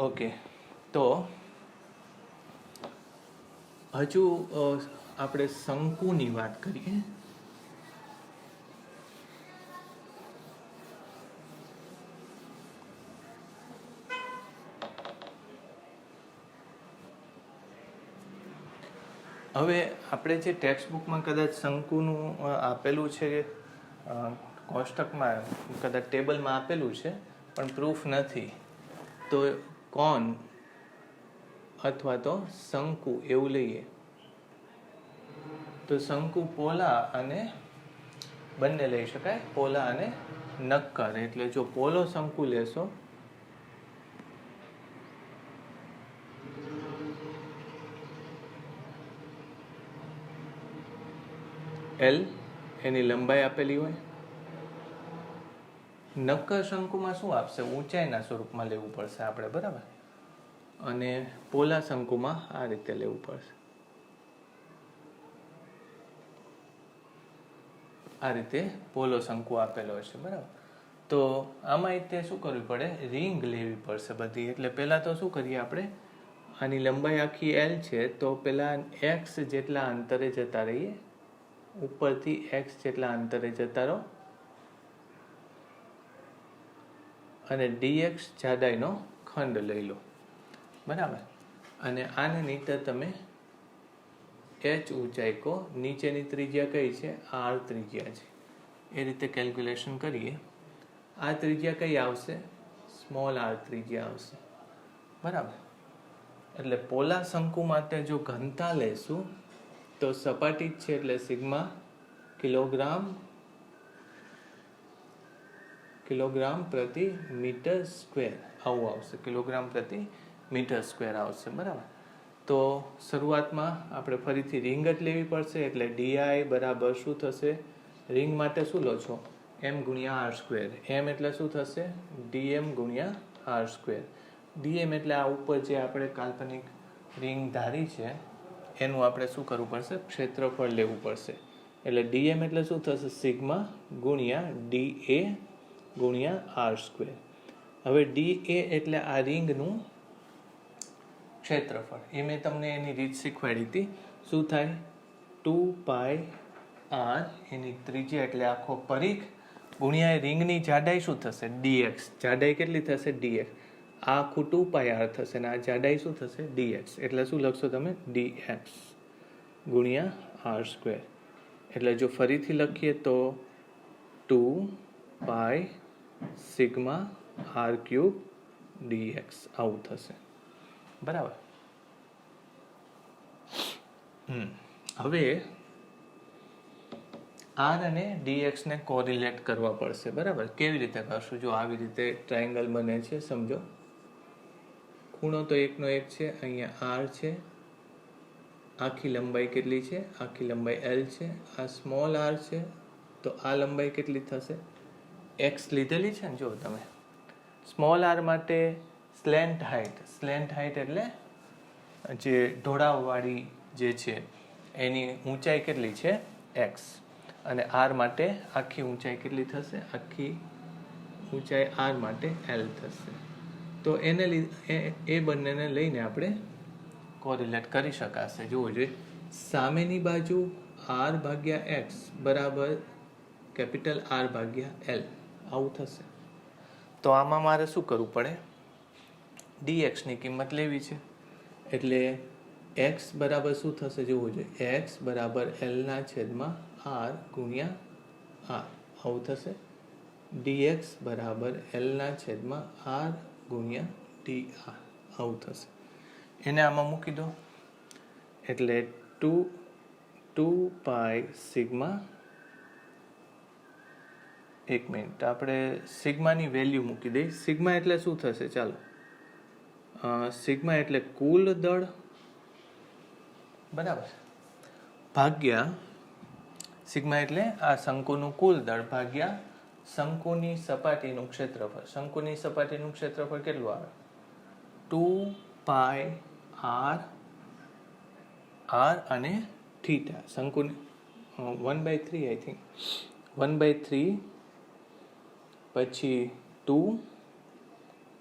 Okay, તો હજુ આપણે શંકુની વાત કરીએ. હવે આપણે જે ટેક્સ્ટ બુકમાં કદાચ શંકુનું આપેલું છે, કોષ્ટકમાં કદાચ ટેબલમાં આપેલું છે પણ પ્રૂફ નથી, તો કોન અથવા તો શંકુ એવું લઈએ તો શંકુ પોલા અને બંને લઈ શકાય, પોલા અને નક્કર. એટલે જો પોલો શંકુ લેશો એલ એની લંબાઈ આપેલી હોય. નક્કર શંકુમાં શું આપશે? ઊંચાઈના સ્વરૂપમાં લેવું પડશે આપણે, બરાબર. અને પોલા શંકુમાં આ રીતે લેવું પડશે. આ રીતે પોલો શંકુ આપેલો હશે, બરાબર. તો આમાં તે શું કરવું પડે? રિંગ લેવી પડશે બધી. એટલે પહેલાં તો શું કરીએ આપણે? આની લંબાઈ આખી એલ છે, તો પહેલાં એક્સ જેટલા અંતરે જતા રહીએ. ઉપરથી એક્સ જેટલા અંતરે જતા રહો અને ડીએક્સ જાડાઈનો ખંડ લઈ લો, બરાબર. અને આને નીચે તમે એચ ઊંચાઈ કહો. નીચેની ત્રિજ્યા કઈ છે? આર ત્રિજ્યા છે. એ રીતે કેલ્ક્યુલેશન કરીએ. આ ત્રિજ્યા કઈ આવશે? સ્મોલ આર ત્રિજ્યા આવશે, બરાબર. એટલે પોલા શંકુ માટે જો ઘનતા લેશું તો સપાટી જ છે એટલે સિગ્મા કિલોગ્રામ પ્રતિ મીટર સ્ક્વેર આવું આવશે. કિલોગ્રામ પ્રતિ મીટર સ્ક્વેર આવશે, બરાબર. તો શરૂઆતમાં આપણે ફરીથી રિંગ જ લેવી પડશે. એટલે ડીઆઈ બરાબર શું થશે? રિંગ માટે શું લો છો? એમ ગુણ્યા આર સ્ક્વેર. એમ એટલે શું થશે? ડીએમ ગુણ્યા આર સ્ક્વેર. ડીએમ એટલે આ ઉપર જે આપણે કાલ્પનિક રિંગ ધારી છે એનું આપણે શું કરવું પડશે? ક્ષેત્રફળ લેવું પડશે. એટલે ડીએમ એટલે શું થશે? સિગ્મા ગુણ્યા ડીએ ગુણ્યા આર સ્ક્વેર. હવે ડીએ એટલે આ રિંગનું ક્ષેત્રફળ. એ મેં તમને એની રીત શીખવાડી હતી. શું થાય? 2πr એની ત્રિજ્યા એટલે આખો પરિઘ ગુણ્યા રિંગની જાડાઈ શું થશે? ડીએક્સ. જાડાઈ કેટલી થશે? ડીએક્સ. આ આખું 2πr થશે ને આ જાડાઈ શું થશે? ડીએક્સ. એટલે શું લખશો તમે? ડીએક્સ ગુણ્યા આર સ્ક્વેર. એટલે જો ફરીથી લખીએ તો 2π સિગ્મા આર ક્યુબ ડીએક્સ આવું થશે, બરાબર. હવે આર અને ડીએક્સને કોરિલેટ કરવા પડશે, બરાબર. કેવી રીતે કરશું? જો આવી રીતે ટ્રાયેંગલ બને છે, સમજો. ખૂણો તો એકનો એક છે. અહીંયા આર છે. આખી લંબાઈ કેટલી છે? આખી લંબાઈ એલ છે. આ સ્મોલ આર છે, તો આ લંબાઈ કેટલી થશે? એક્સ લીધેલી છે ને, જો તમે. સ્મોલ આર માટે સ્લેન્ટ હાઇટ એટલે જે ઢોળાવવાળી જે છે એની ઊંચાઈ કેટલી છે? એક્સ. અને આર માટે આખી ઊંચાઈ કેટલી થશે? આખી ઊંચાઈ આર માટે એલ થશે. તો એને એ બંનેને લઈને આપણે કોરિલેટ કરી શકાશે. જુઓ જોઈએ, સામેની બાજુ આર ભાગ્યા એક્સ બરાબર કેપિટલ આર ભાગ્યા એલ આવું થશે. તો આમાં મારે શું કરવું પડે? ડીએક્સની કિંમત લેવી છે. એટલે એક્સ બરાબર શું થશે? જોવું જોઈએ. એક્સ બરાબર એલના છેદમાં આર ગુણ્યા આર આવું થશે. ડીએક્સ બરાબર એલના છેદમાં આર ગુણ્યા ડી આર આવું થશે. એને આમાં મૂકી દો એટલે 2π સિગ્મા. એક મિનિટ, આપણે સિગ્માની વેલ્યુ મૂકી દઈએ. સિગ્મા એટલે શું થશે? ચાલો, સિગ્મા એટલે કુલ દળ, બરાબર, ભાગ્યા સિગ્મા એટલે આ શંકુનું કુલ દળ ભાગ્યા શંકુની સપાટીનું ક્ષેત્રફળ. શંકુની સપાટીનું ક્ષેત્રફળ કેટલું આવે? 2π આર અને થીટા. શંકુની 1/3 આઈ થિંક 1/3 પછી 2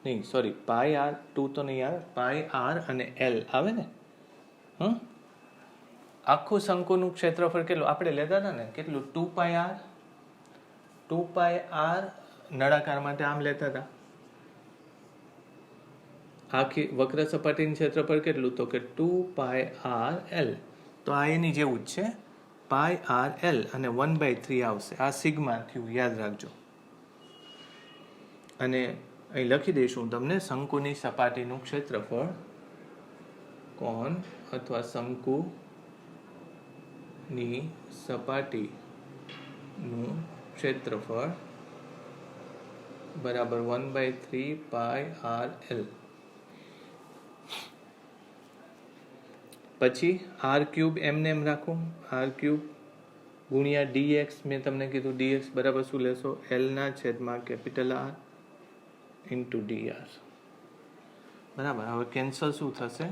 નહીં સોરી પાઈ આર 2 તો નહીં આવે, પાઈ આર અને એલ આવે ને. આખું શંકુનું ક્ષેત્રફળ કેટલું આપણે લેતા હતા ને, કેટલું 2 પાઈ આર. 2 પાઈ આર નળાકાર માટે આમ લેતા હતા. આખી વક્ર સપાટીનું ક્ષેત્રફળ કેટલું, તો કે 2 પાઈ આર એલ. તો આ એની જેવું જ છે, પાઈ આર એલ અને 1/3 આવશે. આ સિગ્મા થયું, યાદ રાખજો. અને અહીં લખી દઈશું તમને શંકુની સપાટીનું ક્ષેત્રફળ, કોણ અથવા શંકુની સપાટીનું ક્ષેત્રફળ બરાબર 1/3 પાઈ આર એલ. પછી આર ક્યુબ એમને એમ રાખો, આર ક્યુબ ગુણ્યા ડીએક્સ. મેં તમને કીધું ડીએક્સ બરાબર શું લેશો, એલના છેદમાં કેપિટલ આર ઇન્ટુ ડીઆર. બરાબર. હવે કેન્સલ શું થશે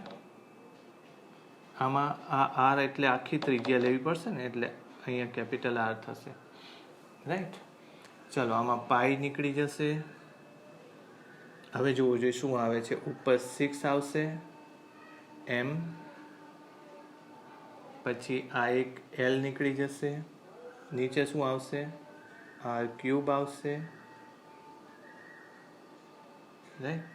આમાં, આ આર એટલે આખી ત્રિજ્યા લેવી પડશે ને, એટલે અહીંયા કેપિટલ આર થશે. રાઈટ. ચલો આમાં પાઈ નીકળી જશે. હવે જોવું જોઈએ શું આવે છે. ઉપર 6 આવશે એમ, પછી આ એક એલ નીકળી જશે, નીચે શું આવશે, આર ક્યુબ આવશે. રાઈટ.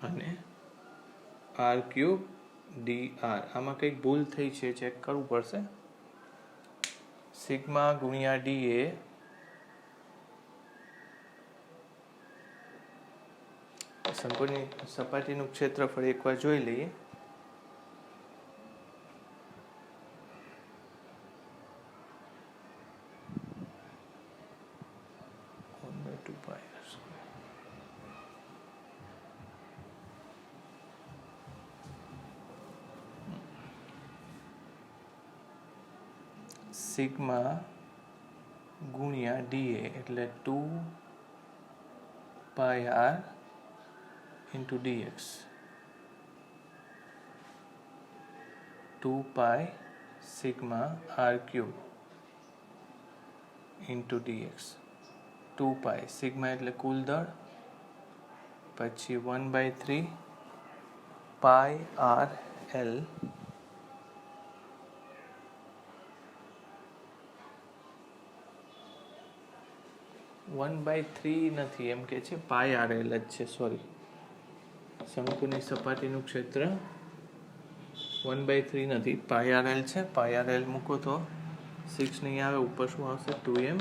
અને આર ક્યુબ ડી આર. આમાં કંઈક ભૂલ થઈ છે, ચેક કરવું પડશે. સિગ્મા ગુણ્યા ડી એ શંકુની સપાટીનું ક્ષેત્રફળ એકવાર જોઈ લઈએ. સિગ્મા ગુણ્યા ડીએ એટલે 2 pi R into D X. 2 pi sigma R cube into D X. 2 pi sigma એટલે કુલ દળ, પછી 1/3 pi R L one by 3 નથી, એમ કે છે પાઈ આર એલ જ છે. સોરી, શંકુની સપાટીનું ક્ષેત્ર 1/3 નથી, પાઈ આર એલ છે. પાઈ આર એલ મૂકો તો 6 નહીં આવે, ઉપર શું આવશે 2m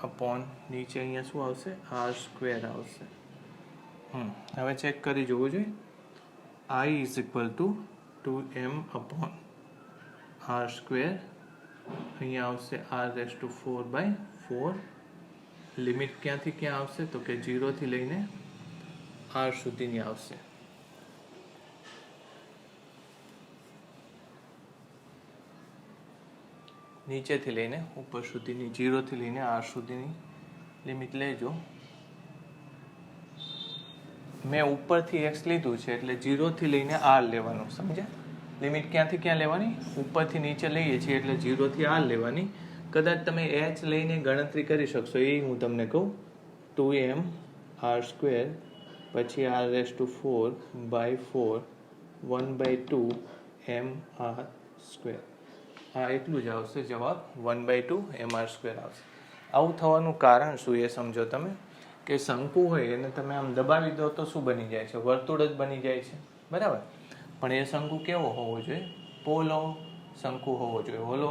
અપોન નીચે અહીંયા શું આવશે આર સ્ક્વેર આવશે. હવે ચેક કરી જોવું જોઈએ. I is equal to 2m upon R square. અહીંયા આવશે r⁴/4. લિમિટ ક્યાંથી ક્યાં આવશે, તો કે 0 થી લઈને r સુધીની આવશે. નીચેથી લઈને ઉપર સુધીની, 0 થી લઈને r સુધીની લિમિટ લેજો. મેં ઉપરથી x લીધું છે એટલે 0 થી લઈને r લેવાનું, સમજ્યા? લિમિટ ક્યાંથી ક્યાં લેવાની, ઉપરથી નીચે લઈએ છીએ એટલે 0 થી r લેવાની. કદાચ તમે h લઈને ગણતરી કરી શકશો, એ હું તમને કહું. 2m r² પછી r⁴/4 1/2 mr². હા, એટલું જ આવશે જવાબ, 1/2 mr² આવશે. આવું થવાનું કારણ શું એ સમજો તમે, કે શંકુ હોય એને તમે આમ દબાવી દો તો શું બની જાય છે, વર્તુળ જ બની જાય છે. બરાબર. પણ એ શંકુ કેવો હોવો જોઈએ, પોલો શંકુ હોવો જોઈએ, હોલો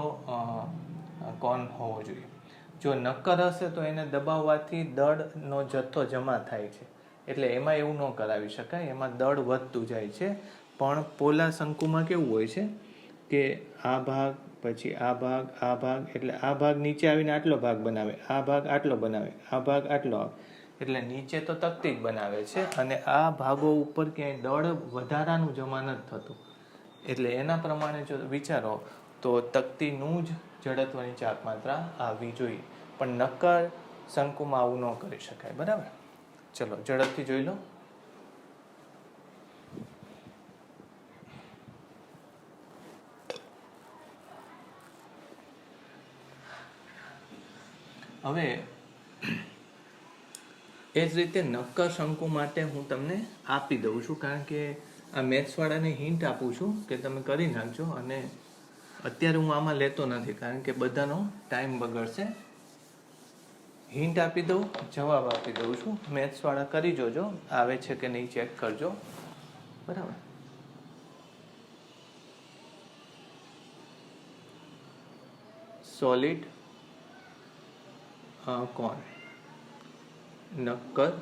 કોન હોવો જોઈએ. જો નક્કર હશે તો એને દબાવવાથી દળનો જથ્થો જમા થાય છે, એટલે એમાં એવું ન કરાવી શકાય, એમાં દળ વધતું જાય છે. પણ પોલા શંકુમાં કેવું હોય છે કે આ ભાગ પછી આ ભાગ આ ભાગ, એટલે આ ભાગ નીચે આવીને આટલો ભાગ બનાવે, આ ભાગ આટલો બનાવે, આ ભાગ આટલો આવે, એટલે નીચે તો તકતી જ બનાવે છે અને આ ભાગો ઉપર ક્યાંય દળ વધારાનું જમા નથી થતું. એટલે એના પ્રમાણે જો વિચારો તો તકતીનું જ જડત્વની ચાપ માત્રા આવવી જોઈએ, પણ નક્કર શંકુમાં આવું ન કરી શકાય. બરાબર. ચલો ઝડપથી જોઈ લો. હવે એ જ રીતે નક્કર શંકુ માટે હું તમને આપી દઉં છું, કારણ કે આ મેથ્સવાળાને હિન્ટ આપું છું કે તમે કરી નાખજો. અને અત્યારે હું આમાં લેતો નથી કારણ કે બધાનો ટાઈમ બગડશે. હિન્ટ આપી દઉં, જવાબ આપી દઉં છું. મેથ્સવાળા કરી જોજો, આવે છે કે નહીં ચેક કરજો. બરાબર. સોલિડ કોણ, નક્કર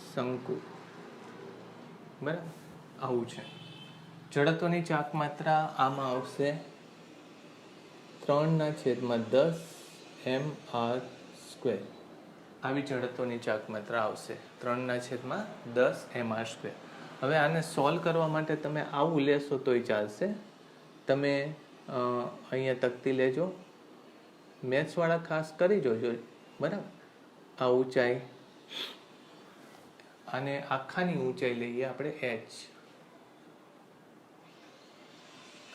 શંકુ. બરાબર, આવું છે. જડત્વની ચાક માત્રા આમાં આવશે 3/10 mr². આવી જડત્વની ચાક માત્રા આવશે 3/10 mr². હવે આને સોલ્વ કરવા માટે તમે આવું લેશો તોય ચાલશે. તમે અહીંયા તકતી લેજો, મેથ્સવાળા ખાસ કરી જોજો. બરાબર. આ ઊંચાઈ, અને આખાની ઊંચાઈ લઈએ આપણે h,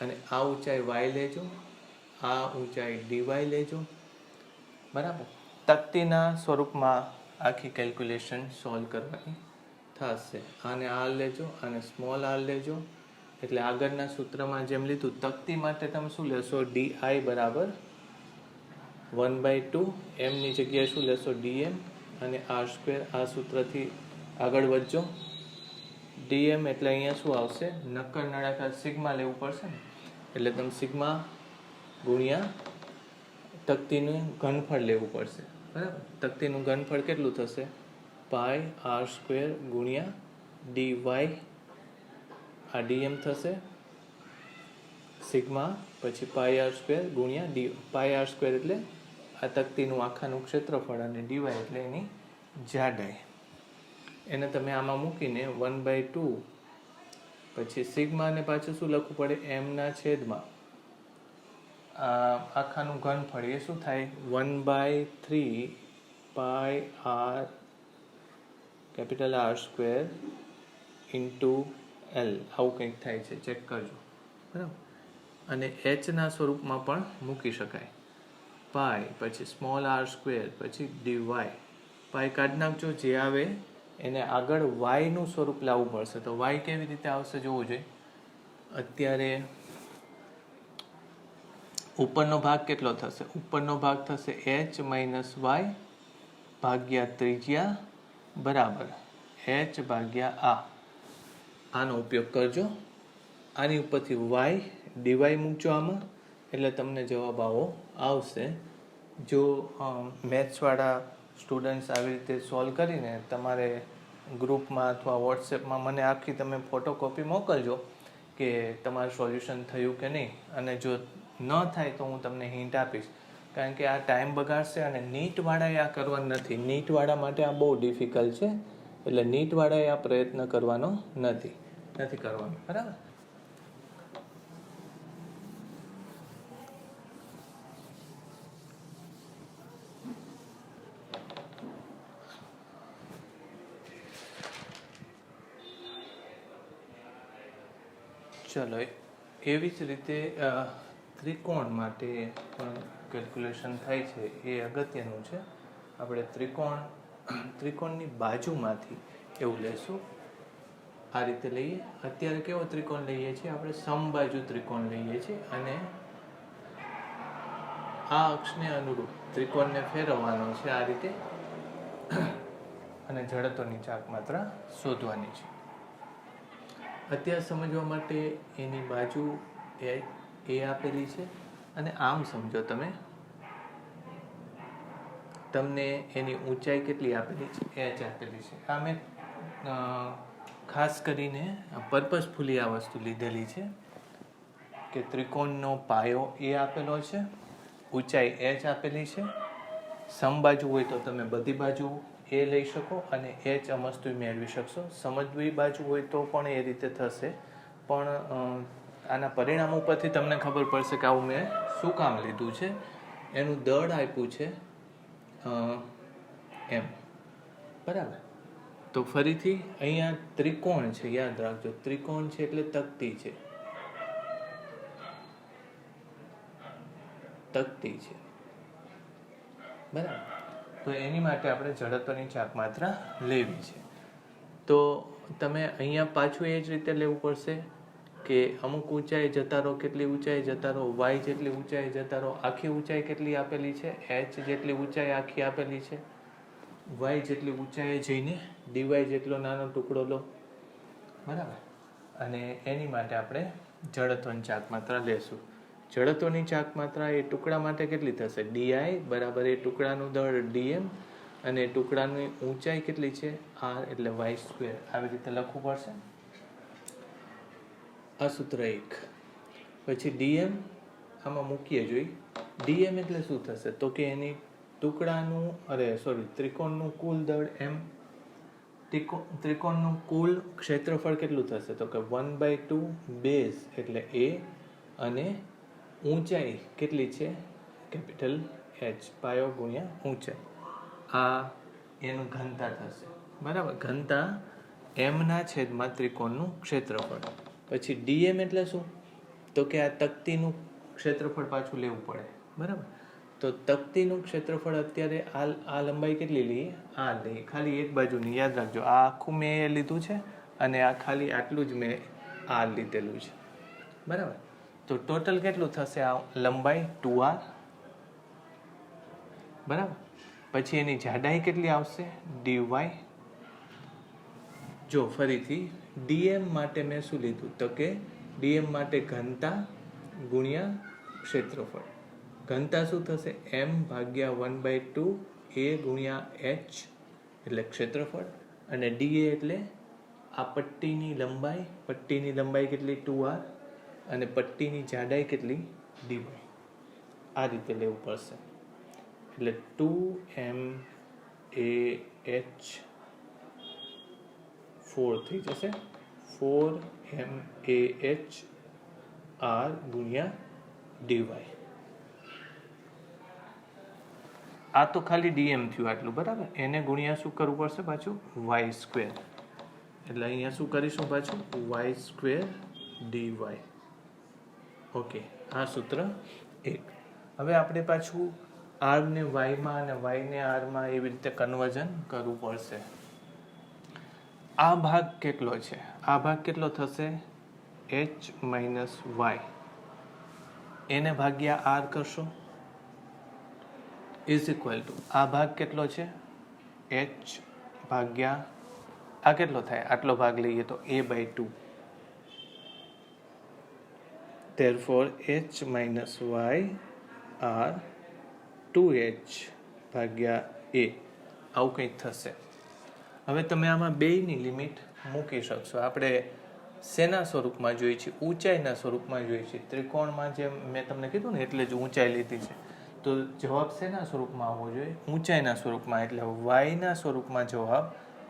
અને આ ઊંચાઈ y લેજો, આ ઊંચાઈ dy લેજો. બરાબર. તકતીના સ્વરૂપમાં આખી કેલ્ક્યુલેશન સોલ્વ કરવાની થશે. આને r લેજો, આને સ્મોલ r લેજો. એટલે આગળના સૂત્રમાં જેમ લીધું, તકતી માટે તમે શું લેશો? di બરાબર 1/2 m ની જગ્યાએ શું લેશો? dm, અને r². આ સૂત્રથી આગળ વધજો. dm એટલે અહીંયા શું આવશે? નક્કર નળાકાર સિગ્મા લેવું પડશે ને, એટલે તમે સિગ્મા ગુણ્યા તકતીનું ઘનફળ લેવું પડશે. બરાબર. તકતીનું ઘનફળ કેટલું થશે? πr² ગુણ્યા dy. આ dm થશે, સિગ્મા પછી πr² ગુણ્યા dy. πr² એટલે આ તકતીનું આખાનું ક્ષેત્રફળ, અને dy એટલે એની જાડાઈ. એને તમે આમાં મૂકીને 1/2 પછી સિગ્મા ને પાછું શું લખવું પડે? m/છેદમાં આખાનું ઘનફળ, એ શું થાય? 1/3 πr capital R² into L. આવું કંઈક થાય છે, ચેક કરજો. બરાબર. અને h ના સ્વરૂપમાં પણ મૂકી શકાય. પાઈ પછી સ્મોલ r² પછી dy. પાઈ કાઢી નાખજો, જે આવે એને આગળ y નું સ્વરૂપ લાવવું પડશે. તો y કેવી રીતે આવશે જોવું જોઈએ. અત્યારે ઉપરનો ભાગ કેટલો થશે? ઉપરનો ભાગ થશે h - y ભાગ્યા ત્રિજ્યા બરાબર h ભાગ્યા આ. આનો ઉપયોગ કરજો. આની ઉપરથી y dy મૂકજો આમાં, એટલે તમને જવાબ આવો આવશે. જો મેથ્સવાળા સ્ટુડન્ટ્સ આવી રીતે સોલ્વ કરીને તમારે ગ્રુપમાં અથવા વોટ્સએપમાં મને આખી તમે ફોટોકોપી મોકલજો કે તમારું સોલ્યુશન થયું કે નહીં. અને જો ન થાય તો હું તમને હિન્ટ આપીશ, કારણ કે આ ટાઈમ બગાડશે. અને નીટવાળાએ આ કરવાનું નથી. નીટવાળા માટે આ બહુ ડિફિકલ્ટ છે, એટલે નીટવાળાએ આ પ્રયત્ન કરવાનો નથી કરવાનો. બરાબર. ચલો, એવી જ રીતે ત્રિકોણ માટે પણ કેલ્ક્યુલેશન થાય છે, એ અગત્યનું છે. આપણે ત્રિકોણની બાજુમાંથી એવું લેશું. આ રીતે લઈએ. અત્યારે કેવો ત્રિકોણ લઈએ છીએ? આપણે સમબાજુ ત્રિકોણ લઈએ છીએ, અને આ અક્ષને અનુરૂપ ત્રિકોણને ફેરવવાનો છે આ રીતે, અને જડત્વની ચાક માત્રા શોધવાની છે. અત્યારે સમજવા માટે એની બાજુ એ આપેલી છે, અને આમ સમજો તમે, તમને એની ઊંચાઈ કેટલી આપેલી છે? h આપેલી છે. આ મેં ખાસ કરીને પર્પઝફુલી આ વસ્તુ લીધેલી છે કે ત્રિકોણનો પાયો એ આપેલો છે, ઊંચાઈ h આપેલી છે. સમબાજુ હોય તો તમે બધી બાજુ એ લઈ શકો અને h અમસ્તું મેળવી શકશો. સમજવી બાજુ હોય તો પણ એ રીતે થશે. પણ આના પરિણામ ઉપરથી તમને ખબર પડશે કે આવું મેં શું કામ લીધું છે. એનું દળ આપ્યું છે એમ. બરાબર. તો ફરીથી અહીંયા ત્રિકોણ છે, યાદ રાખજો. ત્રિકોણ છે એટલે તકતી છે. તકતી છે. બરાબર. તો એની માટે આપણે જડત્વની ચાક માત્રા લેવી છે. તો તમે અહીંયા પાછું એ જ રીતે લેવું પડશે કે અમુક ઊંચાઈ જતા રહો, કેટલી ઊંચાઈ જતા રહો, વાય જેટલી ઊંચાઈ જતા રહો, આખી ઊંચાઈ કેટલી આપેલી છે, એચ જેટલી ઊંચાઈ આખી આપેલી છે, વાય જેટલી ઊંચાઈ જઈને ડીવાય જેટલો નાનો ટુકડો લો, બરાબર. અને એની માટે આપણે જડત્વની ચાક માત્રા લેશું. જડત્વની ચાક માત્રા એ ટુકડા માટે કેટલી થશે? ડીઆઈ બરાબર એ ટુકડાનું દળ ડીએમ અને ટુકડાની ઊંચાઈ કેટલી છે? આર, એટલે વાય સ્ક્વેર. આવી રીતે લખવું પડશે. આ સૂત્ર 1. પછી ડીએમ આમાં મૂકીએ જોઈ. ડીએમ એટલે શું થશે? તો કે એની ત્રિકોણનું કુલ દળ એમ. ત્રિકોણનું કુલ ક્ષેત્રફળ કેટલું થશે? તો કે 1/2 બેઝ એટલે એ અને ઊંચાઈ કેટલી છે? કેપિટલ એચ, પાયો ગુણ્યા ઊંચાઈ. આ એનું ઘનતા થશે, બરાબર. ઘનતા એમના છેદમાં ત્રિકોણનું ક્ષેત્રફળ. પછી ડીએમ એટલે શું? તો કે આ તકતીનું ક્ષેત્રફળ પાછું લેવું પડે, બરાબર. તો તકતીનું ક્ષેત્રફળ અત્યારે આ લંબાઈ કેટલી લઈએ? આ લઈએ, ખાલી એક બાજુની. યાદ રાખજો, આ આખું મેં એ લીધું છે અને આ ખાલી આટલું જ મેં આ લીધેલું છે, બરાબર. તો ટોટલ કેટલું થશે? આ લંબાઈ 2r, બરાબર. પછી એની જાડાઈ કેટલી આવશે? dy. જો ફરીથી ડીએમ માટે મેં શું લીધું? તો કે ડીએમ માટે ઘનતા ગુણ્યા ક્ષેત્રફળ. ઘનતા શું થશે? m ભાગ્યા 1/2 a ગુણ્યા h એટલે ક્ષેત્રફળ. અને da એટલે આ પટ્ટીની લંબાઈ. પટ્ટીની લંબાઈ કેટલી? 2r. અને પટ્ટીની જાડાઈ કેટલી? dy. આ રીતે લેવું પડશે. એટલે 2m ah 4 થઈ જશે. 4m ah r ગુણ્યા dy. આ તો ખાલી ડીએમ થયું આટલું, બરાબર. એને ગુણ્યા શું કરવું પડશે પાછું? Y square. એટલે અહીંયા શું કરીશું પાછું? Y square dy. ઓકે, આ સૂત્ર 1. હવે આપણે પાછું આર ને વાયમાં અને વાયને આરમાં એવી રીતે કન્વર્ઝન કરવું પડશે. આ ભાગ કેટલો છે? આ ભાગ કેટલો થશે? h minus Y. એને ભાગ્યા આર કરશો ઇઝ ઇક્વલ ટુ આ ભાગ કેટલો છે? h ભાગ્યા આ કેટલો થાય? આટલો ભાગ લઈએ તો a/2. therefore h minus y are 2h ભાગ્યા a. આવું કંઈક થશે. હવે તમે આમાં બેયની લિમિટ મૂકી શકશો. આપણે શેના સ્વરૂપમાં જોઈએ છીએ? ઊંચાઈના સ્વરૂપમાં જોઈએ છીએ. ત્રિકોણમાં જેમ મેં તમને કીધું ને એટલે જ ઊંચાઈ લીધી છે. તો જવાબ શેના સ્વરૂપમાં આવવો જોઈએ? ઊંચાઈના સ્વરૂપમાં. એટલે વાયના સ્વરૂપમાં જવાબ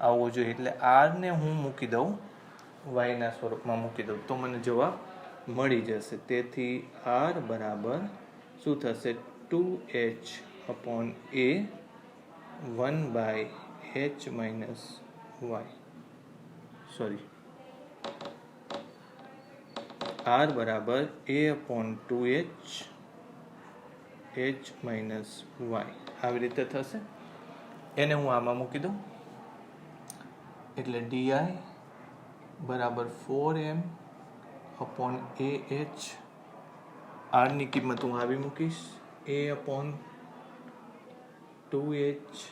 આવવો જોઈએ. એટલે આરને હું મૂકી દઉં, વાયના સ્વરૂપમાં મૂકી દઉં તો મને જવાબ મળી જશે. તેથી આર બરાબર શું થશે? 2h upon a 1/h minus y. Sorry, r બરાબર a upon 2h h minus y. આવી રીતે થશે. એને હું આમાં મૂકી દઉં એટલે di બરાબર 4m upon ah. r ની કિંમત હું આવી મૂકીશ a upon 2h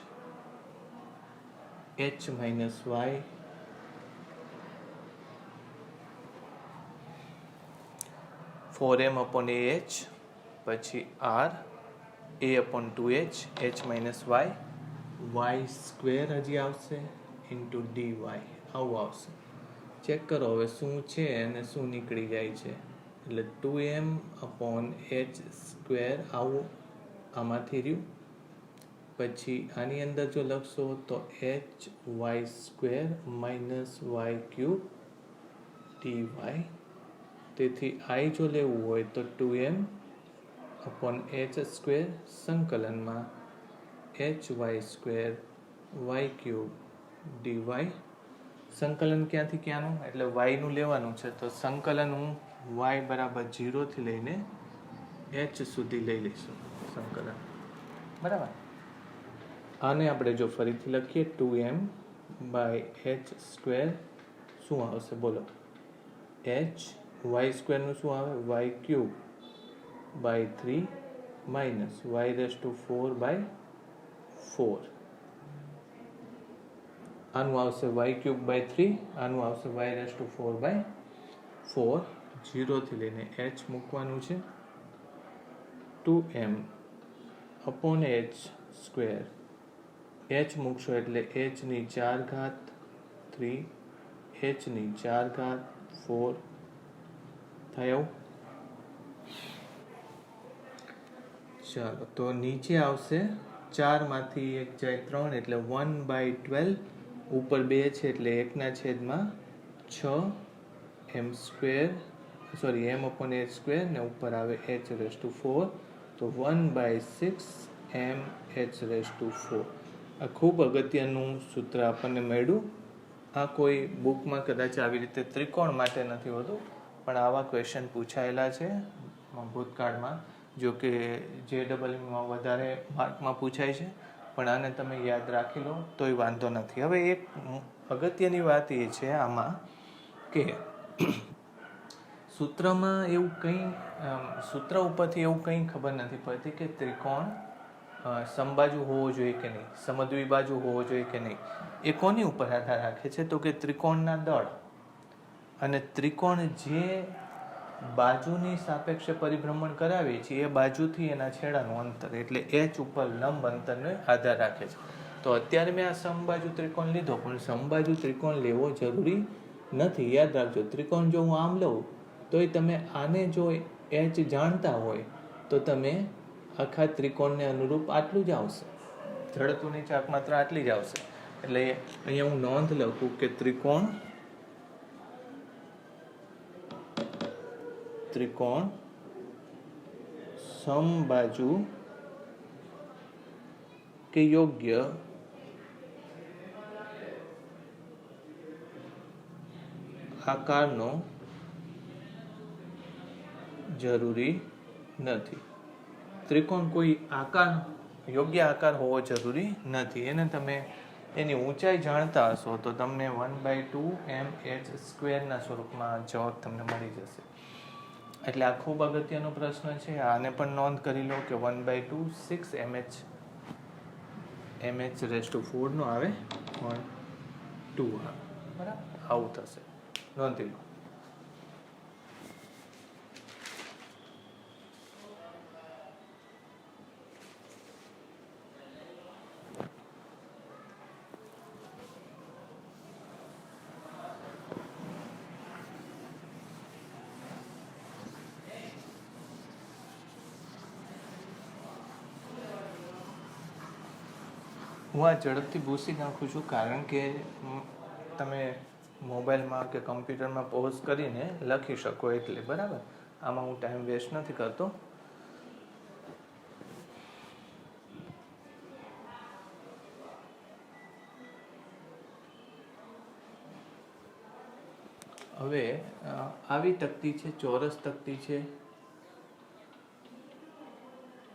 h minus y. 4m upon ah પછી r a upon 2h h minus y y square હજી આવશે ઇન્ટુ dy. આવું આવશે. ચેક કરો હવે શું છે અને શું નીકળી જાય છે. એટલે 2m upon h સ્ક્વેર આવું આમાંથી રહ્યું. પછી આની અંદર જો લખશો તો h y square minus Y cube dy. તેથી i જો લેવું હોય તો 2m upon h સ્ક્વેર સંકલનમાં h y square y cube dy. સંકલન ક્યાંથી ક્યાંનું? એટલે y નું લેવાનું છે તો સંકલન હું y બરાબર 0 થી લઈને h સુધી લઈ લઈશું સંકલન, બરાબર. આને આપણે જો ફરીથી લખીએ 2m બાય h સ્ક્વેર શું આવશે બોલો? h y સ્ક્વેરનું શું આવે? y cube by 3 minus y raise to 4 by 4. આનું આવશે y ક્યુબ બાય 3, આનું આવશે y રેસ ટુ 4 બાય 4. 0 થી લઈને h મૂકવાનું છે. 2m upon h square, h મૂકશો એટલે h ની 4 ઘાત 3, h ની 4 ઘાત 4 થાય આવું. ચાલો તો નીચે આવશે 4 માંથી 1 જાય 3 એટલે 1/12, ઉપર 2 છે એટલે 1/6 m square sorry m upon h square ને ઉપર આવે h રેસ ટુ 4 તો 1/6 m h રેસ ટુ 4. આ ખૂબ અગત્યનું સૂત્ર આપણને મળ્યું. આ કોઈ બુકમાં કદાચ આવી રીતે ત્રિકોણ માટે નથી હોતું, પણ આવા ક્વેશ્ચન પૂછાયેલા છે ભૂતકાળમાં. જો કે JEEમાં વધારે માર્કમાં પૂછાય છે, પણ આને તમે યાદ રાખી લો તોય વાંધો નથી. હવે એક અગત્યની વાત એ છે આમાં કે સૂત્રમાં એવું કંઈ સૂત્ર ઉપરથી એવું કંઈ ખબર નથી પડતી કે ત્રિકોણ સમબાજુ હોવો જોઈએ કે નહીં, સમદ્વિબાજુ હોવો જોઈએ કે નહીં. એ કોની ઉપર આધાર રાખે છે? તો કે ત્રિકોણના દળ. અને ત્રિકોણ જે બાજુની સાપેક્ષે પરિભ્રમણ કરાવે છે એ બાજુથી એના છેડાનું અંતર એટલે h ઉપર લંબ અંતરનો આધાર રાખે છે. તો અત્યારે મેં આ સમબાજુ ત્રિકોણ લીધો, પણ સમબાજુ ત્રિકોણ લેવો જરૂરી નથી. યાદ રાખજો, ત્રિકોણ જો હું આમ લઉં તોય તમે આને જો h જાણતા હોય તો તમે આખા ત્રિકોણને અનુરૂપ આટલું જ આવશે. જડત્વની ચાક માત્ર આટલી જ આવશે. એટલે અહીંયા હું નોંધ લખું કે ત્રિકોણ સમબાજુ કે યોગ્ય આકારનો જરૂરી નથી. ત્રિકોણ કોઈ આકાર યોગ્ય આકાર હોવો જરૂરી નથી. એને તમે એની ઊંચાઈ જાણતા હશો તો તમને 1/2 m h સ્ક્વેરના સ્વરૂપમાં જવાબ તમને મળી જશે. એટલે આ ખૂબ અગત્યનો પ્રશ્ન છે. આને પણ નોંધ કરી લો કે 1/2 6 mh રેસ ટુ 4 નો આવે 1 2 આવે. બરાબર, આવું થશે. નોંધી લો. હું આ ઝડપથી ભૂસી નાખું છું કારણ કે તમે મોબાઈલમાં કે કમ્પ્યુટરમાં પોઝ કરીને લખી શકો એટલે. બરાબર, આમાં હું ટાઈમ વેસ્ટ નથી કરતો. હવે આવી તકતી છે, ચોરસ તકતી છે,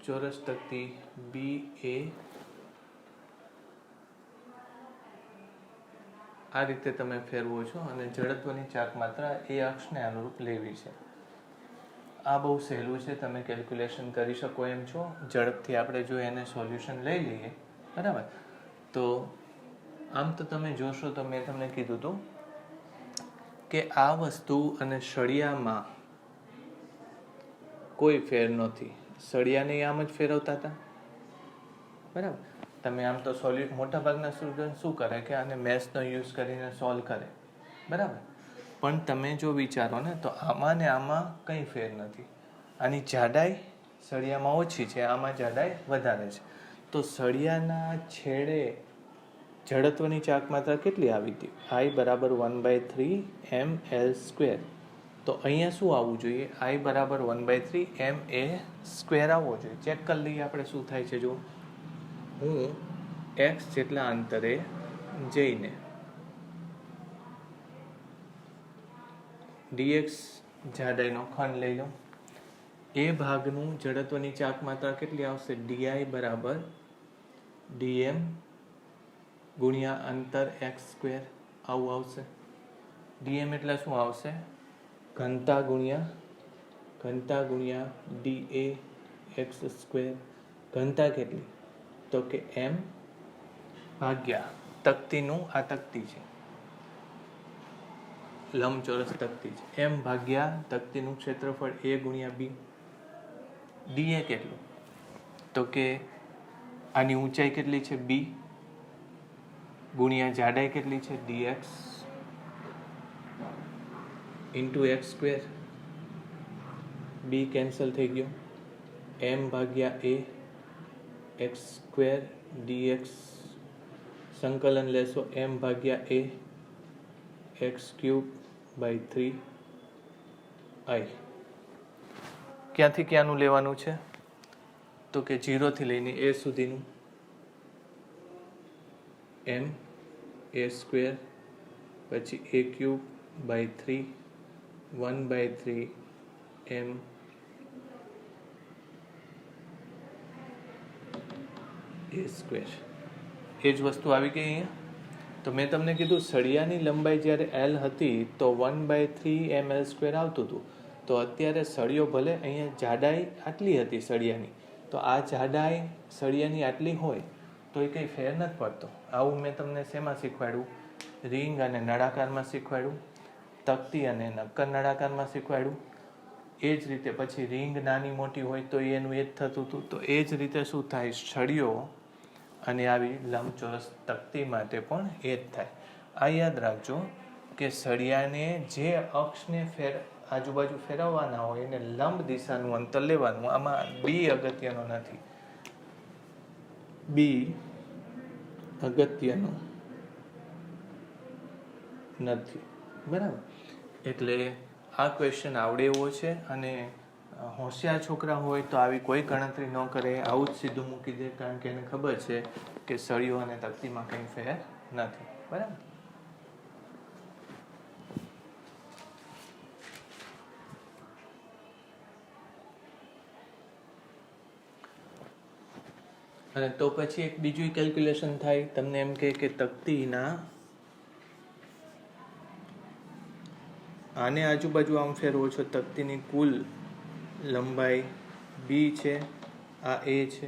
ચોરસ તકતી BA. આ રીતે તમે ફેરવો છો અને જડત્વની ચાક માત્રા એ અક્ષને અનુરૂપ લેવી છે. આ બહુ સહેલું છે, તમે કેલ્ક્યુલેશન કરી શકો એમ છો. ઝડપથી આપણે જો એને સોલ્યુશન લઈ લઈએ, બરાબર, તો આમ તો તમે જોશો તો મેં તમને કીધું હતું કે આ વસ્તુ અને સળિયામાં કોઈ ફેર નથી. સળિયાને આમ જ ફેરવતા હતા, બરાબર. તમે આમ તો મોટાભાગના સ્ટુડન્ટ શું કરે કે આને મેથ્સનો યુઝ કરીને સોલ્વ કરે, બરાબર. પણ તમે જો વિચારો ને તો આમાં ને આમાં કંઈ ફેર નથી. આની જાડાઈ સળિયામાં ઓછી છે, આમાં જાડાઈ વધારે છે. તો સળિયાના છેડે જડત્વની ચાક માત્રા કેટલી આવી હતી? I બરાબર 1/3 ml સ્ક્વેર. તો અહીંયા શું આવવું જોઈએ? I બરાબર 1/3 ma સ્ક્વેર આવવો જોઈએ. ચેક કરી લઈએ આપણે શું થાય છે. જો હું x જેટલા અંતરે જઈને dx જાડાઈનો ખંડ લઈ લઉં, એ ભાગનું જડત્વની ચાક માત્રા કેટલી આવશે? di બરાબર dm ગુણ્યા અંતર x સ્ક્વેર આવું આવશે. dm એટલે શું આવશે? ઘનતા ગુણ્યા da x સ્ક્વેર. ઘનતા કેટલી? તો કે m ભાગ્યા તકતીનું, આ તકતી છે, લંબચોરસ તકતી છે, m ભાગ્યા તકતીનું ક્ષેત્રફળ a ગુણ્યા b. da કેટલું? તો કે આની ઊંચાઈ કેટલી છે? b ગુણ્યા જાડાઈ કેટલી છે? dx into x square. b cancel થઈ ગયો. m ભાગ્યા a x સ્ક્વેર dx સંકલન લેશો m ભાગ્યા a x cube by 3i. ક્યાંથી ક્યાંનું લેવાનું છે? તો કે 0 થી લઈને a સુધીનું. m a સ્ક્વેર પછી a cube by 3 1/3 m a square. એ જ વસ્તુ આવી ગઈ અહીંયા. તો મેં તમને કીધું સળિયાની લંબાઈ જ્યારે l હતી તો 1/3 ml સ્ક્વેર આવતું હતું. તો અત્યારે સળિયો ભલે અહીંયા જાડાઈ આટલી હતી સળિયાની, તો આ જાડાઈ સળિયાની આટલી હોય તો એ કંઈ ફેર નથી પડતો. આવું મેં તમને શેમાં શીખવાડ્યું? રિંગ અને નળાકારમાં શીખવાડ્યું, તકતી અને નક્કર નળાકારમાં શીખવાડ્યું. એ જ રીતે પછી રિંગ નાની મોટી હોય તો એનું એ જ થતું હતું. તો એ જ રીતે શું થાય? સળિયો અને આવી લંબચોરસ તકતી માટે પણ એ જ થાય. આ યાદ રાખજો કે સળિયાને જે અક્ષને આજુબાજુ ફેરવવાના હોય એને લંબ દિશાનું અંતર લેવાનું. આમાં બી અગત્યનો નથી, બી અગત્યનો નથી, બરાબર? એટલે આ ક્વેશ્ચન આવડે એવો છે. અને હોશિયાર છોકરા હોય તો આવી કોઈ ગણતરી ન કરે, આવું જ સીધું મૂકી દે, કારણ કે એને ખબર છે કે સળિયો અને તકતીમાં કંઈ ફેર નથી, બરાબર? અને તો પછી એક બીજું કેલ્ક્યુલેશન થાય. તમને એમ કે તકતીના આને આજુબાજુ આમ ફેરવો છો, તકતીની કુલ લંબાઈ b છે, આ a છે,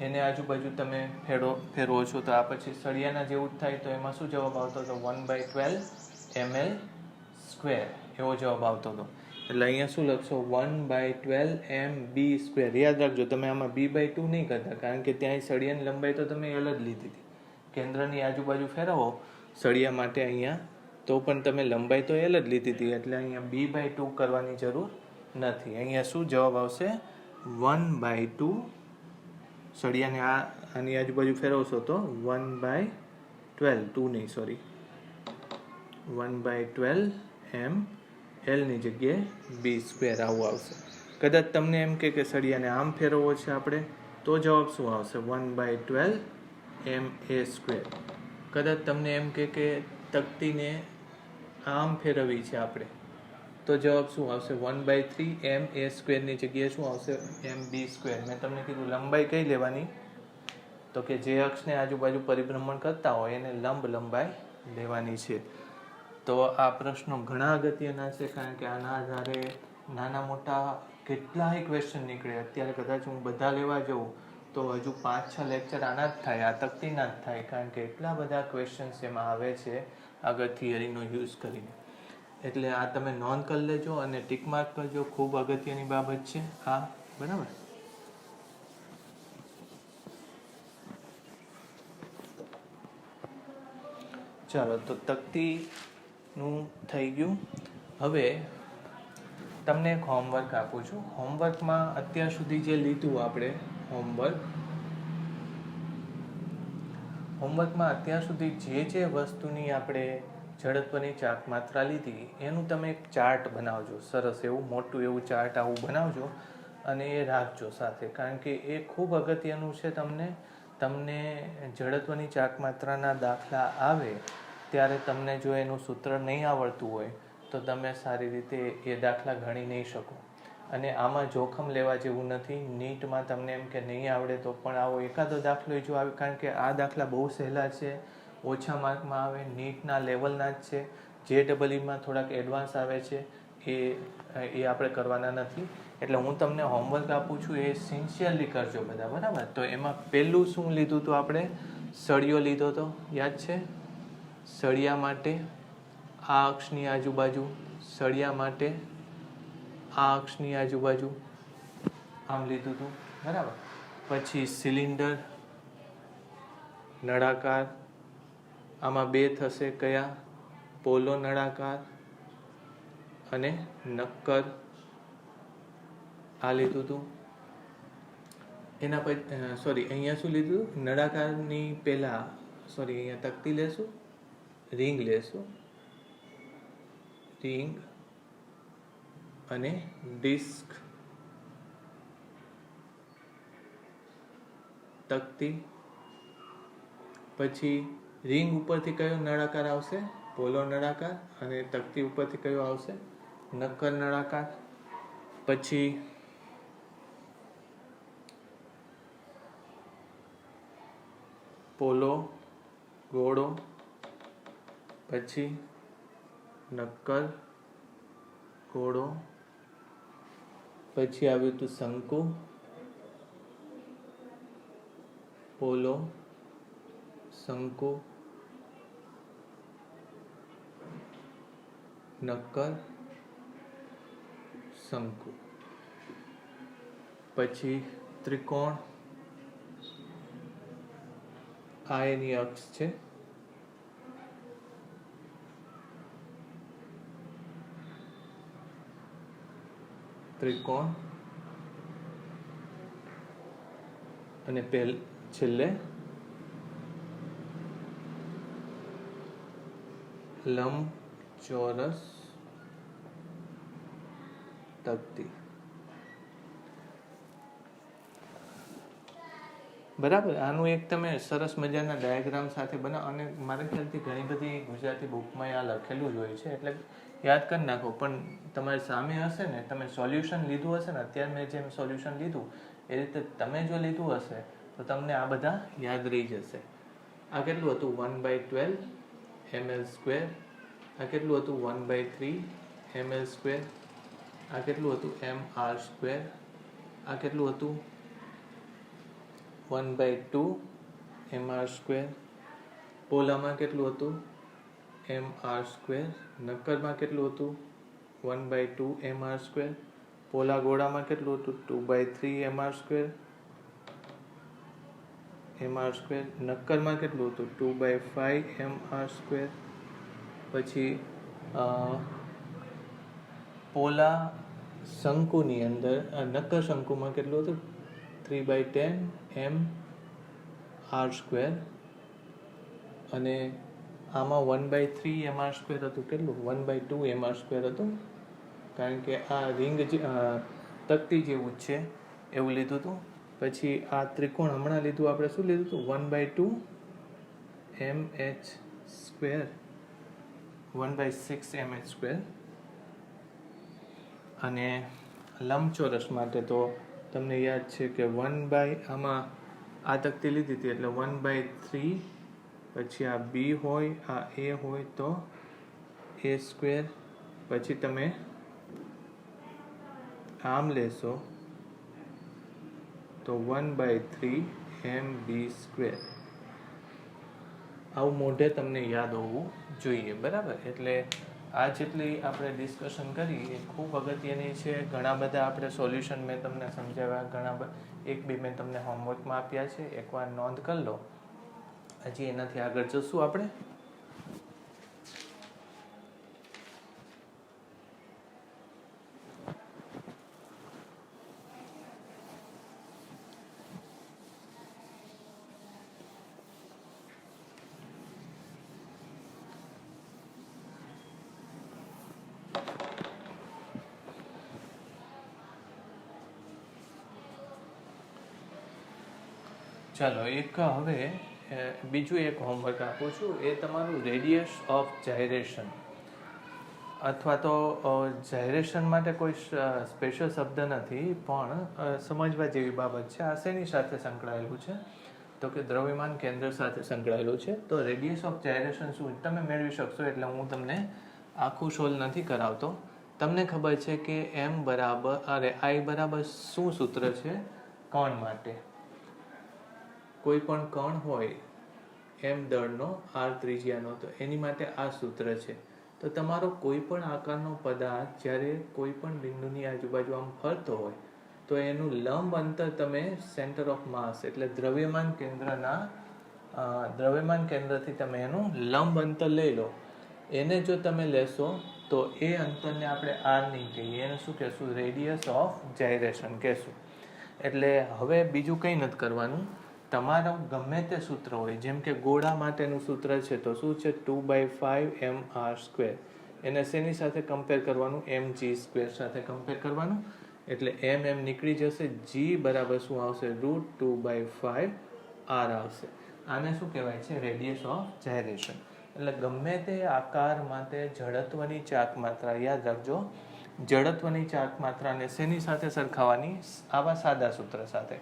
એને આજુબાજુ તમે ફેરવો છો તો આ પછી સળિયાના જેવું જ થાય. તો એમાં શું જવાબ આવતો હતો? 1/12 ml સ્ક્વેર એવો જવાબ આવતો હતો. એટલે અહીંયા શું લખશો? 1/12 mb સ્ક્વેર. યાદ રાખજો, તમે આમાં b/2 નહીં કરતા, કારણ કે ત્યાં સળિયાની લંબાઈ તો તમે l જ લીધી હતી. કેન્દ્રની આજુબાજુ ફેરવો સળિયા માટે અહીંયા, તો પણ તમે લંબાઈ તો l જ લીધી હતી, એટલે અહીંયા b/2 કરવાની જરૂર નથી. અહીંયા શું જવાબ આવશે? 1/2. સળિયાને આની આજુબાજુ ફેરવશો તો 1/12 2 નહીં, સોરી, 1/12 m l ની જગ્યાએ b સ્ક્વેર આવું આવશે. કદાચ તમને એમ કે સળિયાને આમ ફેરવવો છે આપણે, તો જવાબ શું આવશે? 1/12 m a સ્ક્વેર. કદાચ તમને એમ કે તકતીને આમ ફેરવવી છે આપણે, તો જવાબ શું આવશે? 1/3 m a સ્ક્વેરની જગ્યાએ શું આવશે? mb square. મેં તમને કીધું લંબાઈ કઈ લેવાની? તો કે જે અક્ષને આજુબાજુ પરિભ્રમણ કરતા હોય એને લંબ લંબાઈ લેવાની છે. તો આ પ્રશ્નો ઘણા અગત્યના છે, કારણ કે આના આધારે નાના મોટા કેટલાય ક્વેશ્ચન નીકળે. અત્યારે કદાચ હું બધા લેવા જાઉં તો હજુ 5-6 લેક્ચર આના જ થાય, આ તકતીના જ થાય, કારણ કે એટલા બધા ક્વેશ્ચન્સ એમાં આવે છે આગળ થિયરીનો યુઝ કરીને. એટલે આ તમે નોંધ કરી લેજો અને ટીક માર્ક કરજો. ખૂબ અગત્યની બાબત છે આ, બરાબર? ચાલો, તો તકતીનું થઈ ગયું. હવે તમને એક હોમવર્ક આપું છું. હોમવર્કમાં અત્યાર સુધી જે લીધું આપણે હોમવર્કમાં અત્યાર સુધી જે વસ્તુની આપણે જડત્વની ચાક માત્રા લીધી એનું તમે એક ચાર્ટ બનાવજો. સરસ એવું મોટું એવું ચાર્ટ આવું બનાવજો અને એ રાખજો સાથે, કારણ કે એ ખૂબ અગત્યનું છે. તમને જડત્વની ચાક માત્રાના દાખલા આવે ત્યારે તમને જો એનું સૂત્ર નહીં આવડતું હોય તો તમે સારી રીતે એ દાખલા ગણી નહીં શકો. અને આમાં જોખમ લેવા જેવું નથી. નીટમાં તમને એમ કે નહીં આવડે તો પણ આવો એકાદો દાખલો જો આવે, કારણ કે આ દાખલા બહુ સહેલા છે, ઓછા માર્કમાં આવે, નીટના લેવલના જ છે. JEEમાં થોડાક એડવાન્સ આવે છે, એ આપણે કરવાના નથી. એટલે હું તમને હોમવર્ક આપું છું, એ સિન્સિયરલી કરજો બધા, બરાબર? તો એમાં પહેલું શું લીધું હતું આપણે? સળિયો લીધો હતો, યાદ છે? સળિયા માટે આ અક્ષની આજુબાજુ, સળિયા માટે આ અક્ષની આજુબાજુ આમ લીધું હતું, બરાબર? પછી સિલિન્ડર, નળાકાર, આમાં બે થશે, કયા? પોલો નળાકાર અને નક્કર, આ લીધું હતું. એના પછી સોરી, અહીંયા શું લીધું? નળાકારની પહેલા સોરી, અહીંયા તકતી લેશું, રિંગ લેશું, રિંગ અને ડિસ્ક, તકતી. પછી રિંગ ઉપરથી કયો નળાકાર આવશે? પોલો નળાકાર. અને તકતી ઉપરથી કયો આવશે? નક્કર નળાકાર. પછી પોલો ગોળો, પછી નક્કર ગોળો, પછી આવ્યું હતું શંકુ, પોલો, શંકુ, નક્કર, શંકુ. પછી ત્રિકોણ, આ એની અક્ષ છે. ત્રિકોણ અને છેલ્લે લંબચોરસ તકતી. બરાબર? આનું એક તમે સરસ મજાના ડાયાગ્રામ સાથે બનાવો, અને મારા ખ્યાલથી ઘણી બધી ગુજરાતી બુકમાં આ લખેલું જ હોય છે, એટલે યાદ કરી નાખો. પણ તમારી સામે હશે ને, તમે સોલ્યુશન લીધું હશે ને, અત્યારે મેં જેમ સોલ્યુશન લીધું એ રીતે તમે જો લીધું હશે તો તમને આ બધા યાદ રહી જશે. આ કેટલું હતું? 1/12 ml². આ કેટલું હતું? 1/3 ml². આ કેટલું હતું? mr². આ કેટલું હતું? 1/2 mr². પોલામાં કેટલું હતું? mr². નક્કરમાં કેટલું હતું? 1/2 mr². પોલા ગોળામાં કેટલું હતું? 2/3 mr². નક્કરમાં કેટલું હતું? 2/5 mr². પછી પોલા શંકુની અંદર, નક્કર શંકુમાં કેટલું હતું? 3/10 mr². અને આમાં 1/3 mr² હતું. કેટલું? 1/2 mr² હતું, કારણ કે આ રિંગ તકતી જેવું જ છે એવું લીધું હતું. પછી આ ત્રિકોણ હમણાં લીધું આપણે, શું લીધું હતું? 1/2 mh², 1/6 mh². અને લંબચોરસ માટે તો તમને યાદ છે કે આમાં આ તકતી લીધી હતી એટલે 1/3. પછી આ બી હોય, આ એ હોય તો a². પછી તમે આમ લેશો તો 1/3 mb². આવું મોઢે તમને યાદ હોવું જોઈએ, બરાબર? એટલે આ જેટલી આપણે ડિસ્કશન કરી એ ખૂબ અગત્યની છે. ઘણા બધા આપણે સોલ્યુશન મેં તમને સમજાવ્યા, એક બે મેં તમને હોમવર્કમાં આપ્યા છે, એકવાર નોંધ કરી લો. હજી એનાથી આગળ જશું આપણે. ચાલો, હવે બીજું એક હોમવર્ક આપું છું, એ તમારું રેડિયસ ઓફ જાયરેશન. અથવા તો જાયરેશન માટે કોઈ સ્પેશિયલ શબ્દ નથી, પણ સમજવા જેવી બાબત છે. આ શેની સાથે સંકળાયેલું છે? તો કે દ્રવ્યમાન કેન્દ્ર સાથે સંકળાયેલું છે. તો રેડિયસ ઓફ જાયરેશન શું તમે મેળવી શકશો, એટલે હું તમને આખું સોલ્વ નથી કરાવતો. તમને ખબર છે કે m બરાબર I બરાબર શું સૂત્ર છે કણ માટે? કોઈ પણ કણ હોય m દળનો r ત્રિજ્યાનો, તો એની માટે આ સૂત્ર છે. તો તમારો કોઈ પણ આકારનો પદાર્થ જ્યારે કોઈ પણ બિંદુની આજુબાજુ આમ ફરતો હોય, તો એનું લંબ અંતર તમે સેન્ટર ઓફ માસ એટલે દ્રવ્યમાન કેન્દ્રથી તમે એનું લંબ અંતર લઈ લો. એને જો તમે લેશો તો એ અંતરને આપણે r નહીં કહીએ, એને શું કહેશું? રેડિયસ ઓફ જાયરેશન કહેશું. એટલે હવે બીજું કંઈ નથી કરવાનું. તમારું ગમે તે સૂત્ર હોય, જેમ કે ગોળા માટેનું સૂત્ર છે તો શું છે? 2/5 mr². એને શેની સાથે કમ્પેર કરવાનું? mg² સાથે કમ્પેર કરવાનું. એટલે m નીકળી જશે. g બરાબર શું આવશે? √2/5 r આવશે. આને શું કહેવાય છે? Radius of gyration. એટલે ગમે તે આકાર માટે જડત્વની ચાક માત્રા, યાદ રાખજો, જડત્વની ચાક માત્રાને શેની સાથે સરખાવવાની? આવા સાદા સૂત્ર સાથે,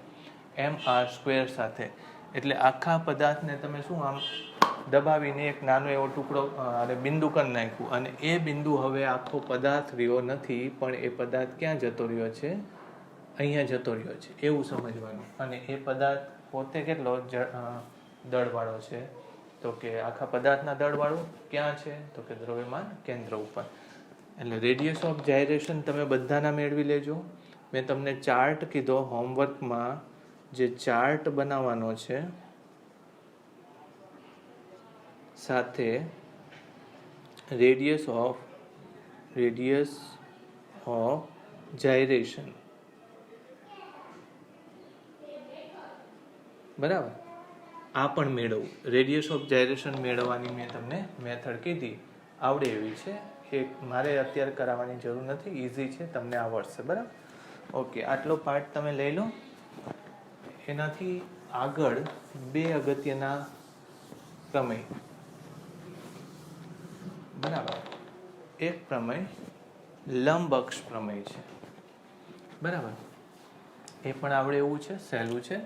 mr² સાથે. એટલે આખા પદાર્થને તમે શું આમ દબાવીને એક નાનો એવો ટુકડો અને બિંદુ કરી નાખ્યું, અને એ બિંદુ હવે આખો પદાર્થ રહ્યો નથી, પણ એ પદાર્થ ક્યાં જતો રહ્યો છે? અહીંયા જતો રહ્યો છે, એવું સમજવાનું. અને એ પદાર્થ પોતે કેટલો દળવાળો છે? તો કે આખા પદાર્થના દળવાળો ક્યાં છે? તો કે દ્રવ્યમાન કેન્દ્ર ઉપર. એટલે રેડિયસ ઓફ જાયરેશન તમે બધાના મેળવી લેજો. મેં તમને ચાર્ટ કીધો હોમવર્કમાં, જે ચાર્ટ બનાવવાનો છે સાથે રેડિયસ ઓફ જાયરેશન, બરાબર? આ પણ મેળવવું. રેડિયસ ઓફ જાયરેશન મેળવવાની મેં તમને મેથડ કીધી, આવડે એવી છે. એ મારે અત્યારે કરાવવાની જરૂર નથી, ઇઝી છે, તમને આવડશે, બરાબર? ઓકે, આટલો પાર્ટ તમે લઈ લો. એનાથી આગળ બે અગત્યના પ્રમેય, બરાબર? એક પ્રમેય લંબ અક્ષ પ્રમેય છે, બરાબર? એ પણ આવડે એવું છે, સહેલું છે.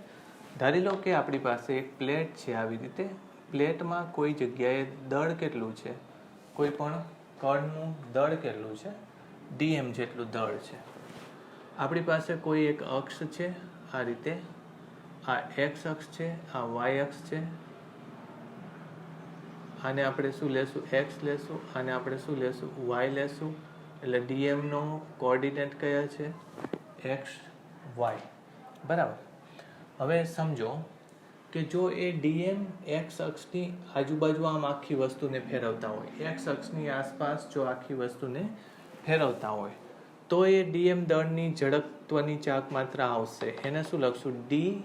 ધારી લો કે આપણી પાસે એક પ્લેટ છે. આવી રીતે પ્લેટમાં કોઈ જગ્યાએ દળ કેટલું છે? કોઈ પણ કણનું દળ કેટલું છે? dm જેટલું દળ છે. આપણી પાસે કોઈ એક અક્ષ છે, આ રીતે. આ x અક્ષ છે, આ y અક્ષ છે. આને આપણે શું લેશું? x લેશું. આને આપણે શું લેશું? y લેશું. એટલે dm નો કોઓર્ડિનેટ કયા છે? x, y, બરાબર? હવે સમજો કે જો એ dm x અક્ષની આજુબાજુ આમ આખી વસ્તુને ફેરવતા હોય, x અક્ષની આસપાસ જો આખી વસ્તુને ફેરવતા હોય, તો એ dm દળની જડત્વની ચાક માત્રા આવશે. એને શું લખશું? dix.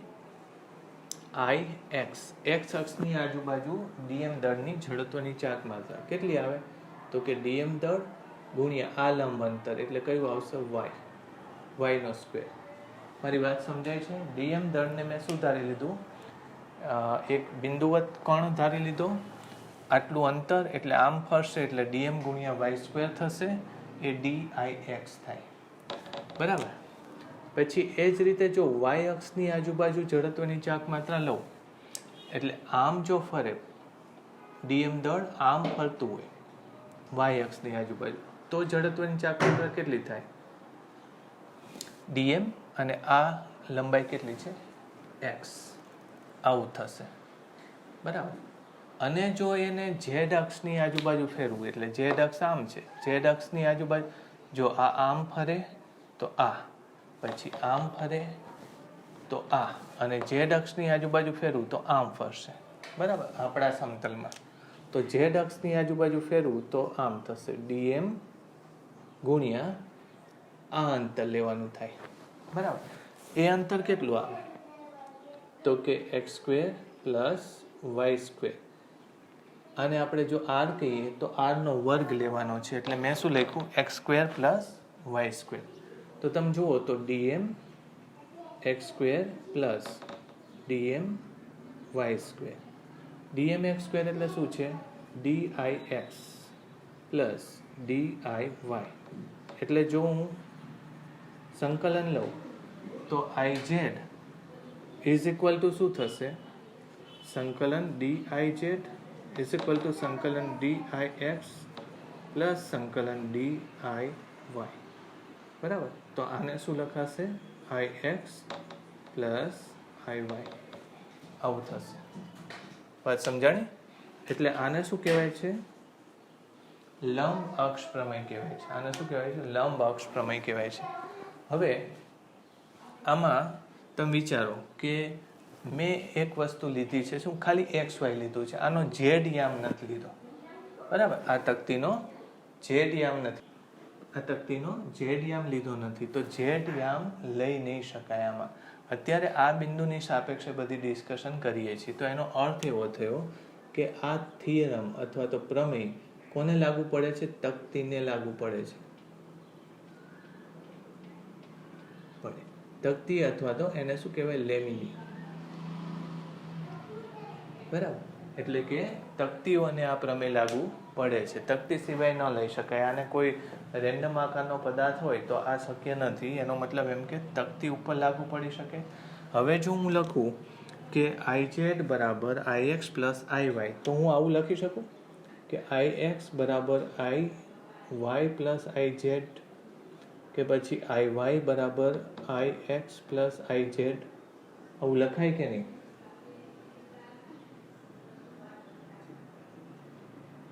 x અક્ષની આજુબાજુ dm દળની જડત્વની ચાક માત્રા કેટલી આવે? તો કે dm દળ ગુણ્યા આ લંબ અંતર, એટલે કયું આવશે? y નો સ્ક્વેર. મારી વાત સમજાય છે? dm દળને મેં શું ધારી લીધું? એક બિંદુવત કણ ધારી લીધો. આટલું અંતર, એટલે આમ ફરશે એટલે dm ગુણ્યા y² થશે. એ dix થાય, બરાબર? પછી એ જ રીતે જો y અક્ષની આજુબાજુ જડત્વની ચાક માત્રા લઉં, એટલે આમ જો ફરે dm દળ, આમ ફરતું હોય y અક્ષની આજુબાજુ, તો જડત્વની ચાક માત્રા કેટલી થાય? dm, અને આ લંબાઈ કેટલી છે? x. આવું થશે, બરાબર? અને જો એને z અક્ષની આજુબાજુ ફેરવું, એટલે z અક્ષ આમ છે, z અક્ષની આજુબાજુ જો આ આમ ફરે તો આ, પછી આમ ફરે તો આ, અને z અક્ષની આજુબાજુ ફેરવું તો આમ ફરશે, બરાબર? આપણા સમતલમાં તો z અક્ષની આજુબાજુ ફેરવું તો આમ થશે. dm ગુણ્યા આ અંતર લેવાનું થાય, બરાબર? એ અંતર કેટલું આવે? તો કે x² + y². આને આપણે જો r કહીએ તો r નો વર્ગ લેવાનો છે, એટલે મેં શું લખ્યું? x² + y². તો તમે જુઓ તો dm x² + dm y². dm x² એટલે શું છે? dix + DIY. એટલે જો હું સંકલન લઉં તો IZ ઇઝ ઇક્વલ ટુ શું થશે? સંકલન DIZ ઇઝ ઇક્વલ ટુ સંકલન DIX પ્લસ સંકલન DIY. બરાબર? તો આને શું લખાશે? IX plus IY. આવું થશે. વાત સમજાણી? એટલે આને શું કહેવાય છે? લંબ અક્ષ પ્રમેય કહેવાય છે. આને શું કહેવાય છે? લંબ અક્ષ પ્રમેય કહેવાય છે. હવે આમાં તમે વિચારો કે મેં એક વસ્તુ લીધી છે, શું ખાલી XY લીધું છે, આનો Z યામ નથી લીધો. બરાબર? આ તકતીનો Z યામ નથી, આ તકતીનો Z યામ લીધો નથી, તો Z યામ લઈ નહીં શકાય આમાં. અત્યારે આ બિંદુની સાપેક્ષે બધી ડિસ્કશન કરીએ છીએ, તો એનો અર્થ એવો થયો કે આ થિયરમ અથવા તો પ્રમેય કોને લાગુ પડે છે? તકતીને લાગુ પડે છે. તકતી અથવા તો એને શું કહેવાય? લેમિની. બરાબર? એટલે કે તકતીઓને આ પ્રમેય લાગુ પડે છે. તકતી સિવાય ન લઈ શકાય. આને કોઈ રેન્ડમ આકારનો પદાર્થ હોય તો આ શક્ય નથી. એનો મતલબ એમ કે તકતી ઉપર લાગુ પડી શકે. હવે જો હું લખું કે IZ બરાબર IX પ્લસ IY, તો હું આવું લખી શકું કે IX બરાબર IY પ્લસ IZ, કે પછી IY બરાબર IX પ્લસ IZ. આવું લખાય કે નહીં?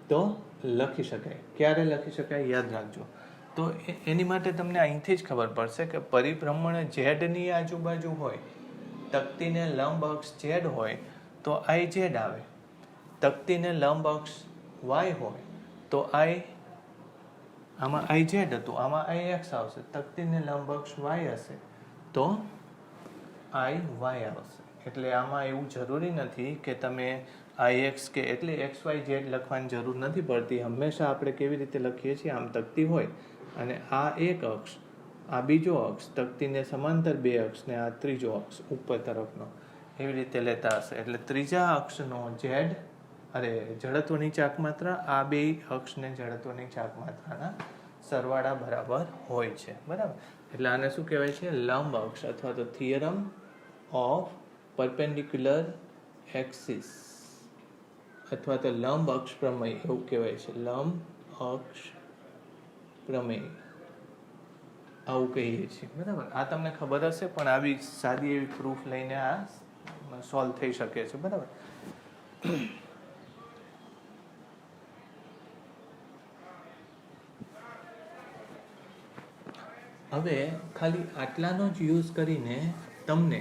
તો લખી શકાય. ક્યારે લખી શકાય? યાદ રાખજો. તો એની માટે તમને અહીંથી જ ખબર પડશે કે પરિભ્રમણ ઝેડની આજુબાજુ હોય, તકતીને લંબ અક્ષ Z હોય તો IZ આવે. તકતીને લંબ અક્ષ Y હોય તો આમાં IZ હતું, આમાં IX આવશે. તકતીને લંબ અક્ષ Y હશે તો IY આવશે. એટલે આમાં એવું જરૂરી નથી કે તમે IX કે એટલે XYZ લખવાની જરૂર નથી પડતી. હંમેશા આપણે કેવી રીતે લખીએ છીએ? આમ તકતી હોય અને આ એક અક્ષ, આ બીજો અક્ષ, તકતીને સમાંતર બે અક્ષ ને આ ત્રીજો અક્ષ ઉપર તરફનો, એવી રીતે લેતા હશે. એટલે ત્રીજા અક્ષનો જડત્વની ચાકમાત્રા આ બે અક્ષને જડત્વની ચાકમાત્રાના સરવાળા બરાબર હોય છે. બરાબર? એટલે આને શું કહેવાય છે? લંબ અક્ષ અથવા તો થિયરમ ઓફ પરપેન્ડિક્યુલર એક્સિસ અથવા તો લંબ અક્ષ પ્રમેય એવું કહેવાય છે. લંબ અક્ષ પ્રમેય આવું કહીએ છીએ. બરાબર? આ તમને ખબર હશે, પણ આવી સાદી એવી પ્રૂફ લઈને આ સોલ્વ થઈ શકે છે. બરાબર? હવે ખાલી આટલાનો જ યુઝ કરીને તમને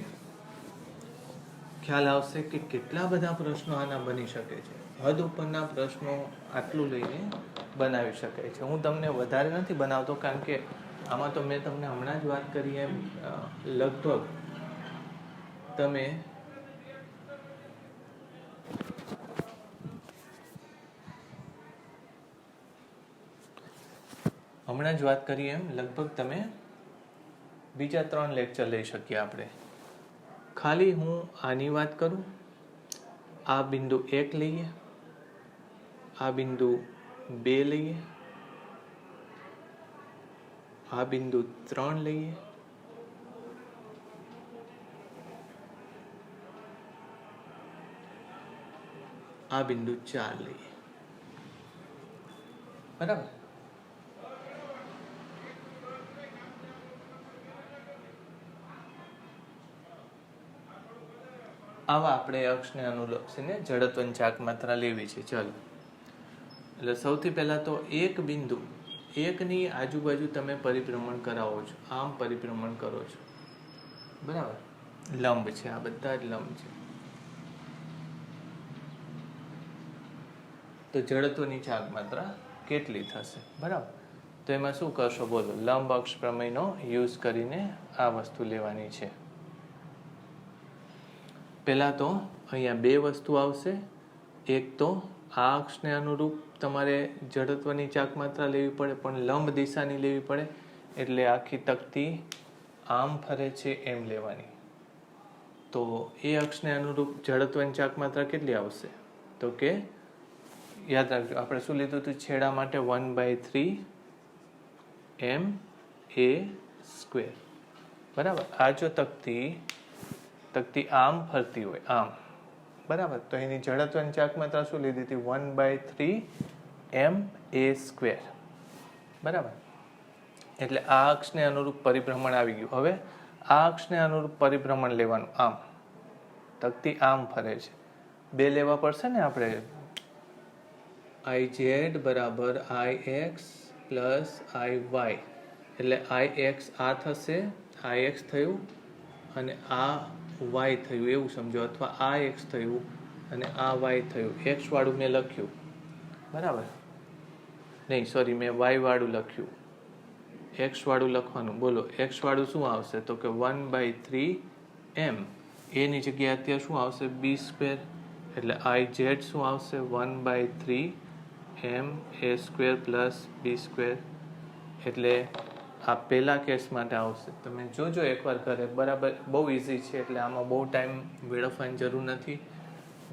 ખ્યાલ આવશે કે કેટલા બધા પ્રશ્નો આના બની શકે છે. હદ ઉપરના પ્રશ્નો આટલું લઈને બનાવી શકાય છે. હું તમને વધારે નથી બનાવતો, કારણ કે આમાં તો મેં તમને હમણાં જ વાત કરી એમ લગભગ તમે બીજા 3 લેક્ચર લઈ શકીએ આપણે. ખાલી હું આની વાત કરું, આ બિંદુ 1 લઈએ, આ બિંદુ 2 લઈએ, આ બિંદુ 3 લઈએ, આ બિંદુ 4 લઈએ. બરાબર? આવા આપણે અક્ષને અનુલક્ષીને જડત્વની ચાકમાત્રા લેવી છે. ચાલો, એટલે સૌથી પહેલા તો એક બિંદુ 1ની આજુબાજુ તમે પરિભ્રમણ કરાવો છો. આમ પરિભ્રમણ કરો છો. બરાબર? લંબ છે, આ બધા જ લંબ છે. તો જડત્વની ચાકમાત્રા કેટલી થશે? બરાબર? તો એમાં શું કરશો? બોલો. લંબ અક્ષ પ્રમેયનો યુઝ કરીને આ વસ્તુ લેવાની છે. પહેલા તો અહીંયા 2 વસ્તુ આવશે. એક તો આ અક્ષને અનુરૂપ તમારે જડત્વની ચાકમાત્રા લેવી પડે, પણ લંબ દિશાની લેવી પડે. એટલે આખી તકતી આમ ફરે છે એમ લેવાની. તો એ અક્ષને અનુરૂપ જડત્વની ચાકમાત્રા કેટલી આવશે? તો કે યાદ રાખજો આપણે શું લીધું હતું છેડા માટે 1/3 ma². બરાબર. આ જો તકતી આમ ફરતી હોય આમ, બરાબર, તો એની જડત્વની ચાક માત્રા શું લીધી હતી 1/3 ma². બરાબર. એટલે આ અક્ષને અનુરૂપ પરિભ્રમણ આવી ગયું. હવે આ અક્ષને અનુરૂપ પરિભ્રમણ લેવાનું. આમ તકતી આમ ફરે છે, બે લેવા પડશે ને આપણે. IZ બરાબર IX પ્લસ IY, એટલે IX આ થશે, IX થયું અને આ Y થયું એવું સમજો, અથવા આ X થયું અને આ Y થયું. X વાળું મેં લખ્યું, બરાબર, નહીં સોરી મેં Y વાળું લખ્યું, X વાળું લખવાનું. બોલો X વાળું શું આવશે? તો કે 1/3 m. એની જગ્યાએ અત્યારે શું આવશે? b². એટલે IZ શું આવશે? 1/3 ma² પ્લસ b². એટલે આ પહેલા કેસ માટે આવશે. તમે જોજો એકવાર ઘરે, બરાબર, બહુ ઇઝી છે, એટલે આમાં બહુ ટાઈમ વેડફવાની જરૂર નથી.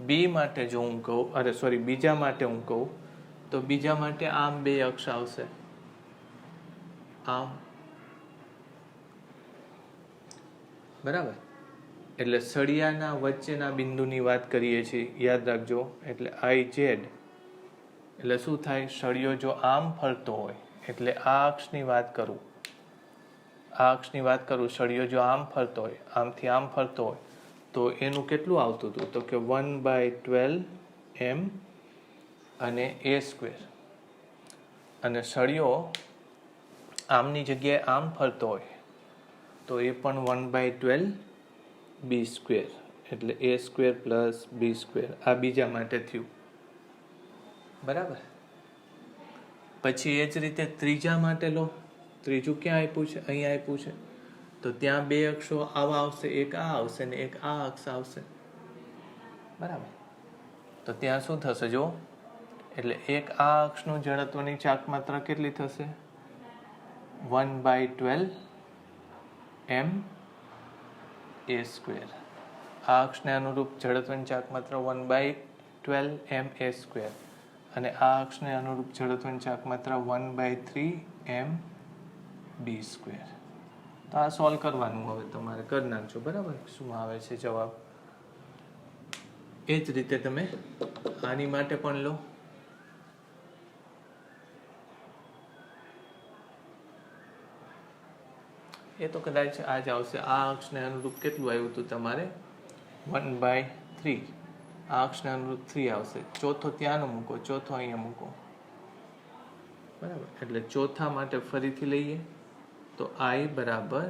બી માટે જો હું કહું, અરે સોરી બીજા માટે હું કહું, તો બીજા માટે આમ બે અક્ષ આવશે, આમ, બરાબર. એટલે સળિયાના વચ્ચેના બિંદુની વાત કરીએ છીએ, યાદ રાખજો. એટલે IZ એટલે શું થાય? સળિયો જો આમ ફરતો હોય, એટલે આ અક્ષની વાત કરું, સળિયો જો આમ ફરતો હોય, આમથી આમ ફરતો હોય, તો એનું કેટલું આવતું હતું? તો કે 1/12 m અને a². અને સળિયો આમની જગ્યાએ આમ ફરતો હોય તો એ પણ 1/12 b². એટલે a² પ્લસ b². આ બીજા માટે થયું, બરાબર. પછી એ જ રીતે ત્રીજા માટે લો. ત્રીજું ક્યાં આપ્યું છે? અહીંયા આપ્યું છે. તો ત્યાં બે અક્ષો આવા આવશે, એક આ આવશે ને એક આ અક્ષ આવશે, બરાબર. તો ત્યાં શું થશે જો? એટલે એક આ અક્ષનું જડત્વની ચાક માત્રા કેટલી થશે? 1/12 ma². આ અક્ષને અનુરૂપ જડત્વની ચાક માત્રા 1/12 ma². અને આ અક્ષને અનુરૂપ જડત્વની ચાક માત્રા 1/3 mb². તો આ સોલ્વ કરવાનું હવે તમારે કરી નાખજો, બરાબર. શું આવે છે જવાબ? એ જ રીતે તમે આની માટે પણ લો. એ તો કદાચ આ જ આવશે. આ અક્ષને અનુરૂપ કેટલું આવ્યું હતું તમારે? 1/3. આ અક્ષને અનુરૂપ 3 આવશે. ચોથો ત્યાંનો મૂકો, ચોથો અહીંયા મૂકો, બરાબર. એટલે ચોથા માટે ફરીથી લઈએ તો I બરાબર,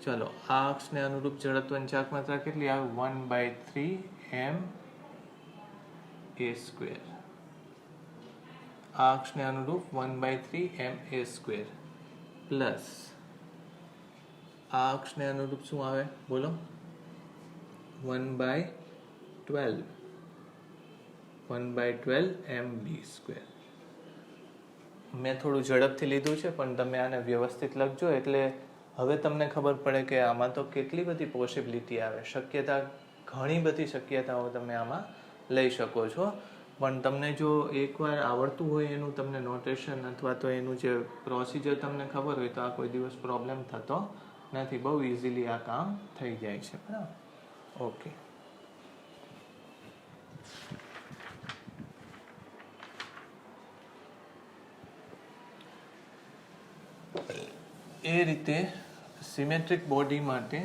ચલો આ અક્ષને અનુરૂપ જડત્વની ચાક માત્રા કેટલી આવે? 1/3 ma². આ અક્ષને અનુરૂપ 1/3 ma² પ્લસ આ અક્ષને અનુરૂપ શું આવે? બોલો. 1/12 mb². મેં થોડું ઝડપથી લીધું છે, પણ તમે આને વ્યવસ્થિત લખજો, એટલે હવે તમને ખબર પડે કે આમાં તો કેટલી બધી પોસિબિલિટી આવે, શક્યતા, ઘણી બધી શક્યતાઓ તમે આમાં લઈ શકો છો. પણ તમને જો એકવાર આવડતું હોય, એનું તમને નોટેશન અથવા તો એનું જે પ્રોસિજર તમને ખબર હોય, તો આ કોઈ દિવસ પ્રોબ્લેમ થતો નથી. બહુ ઇઝીલી આ કામ થઈ જાય છે, બરાબર. ઓકે. એ રીતે સિમેટ્રિક બોડી માટે,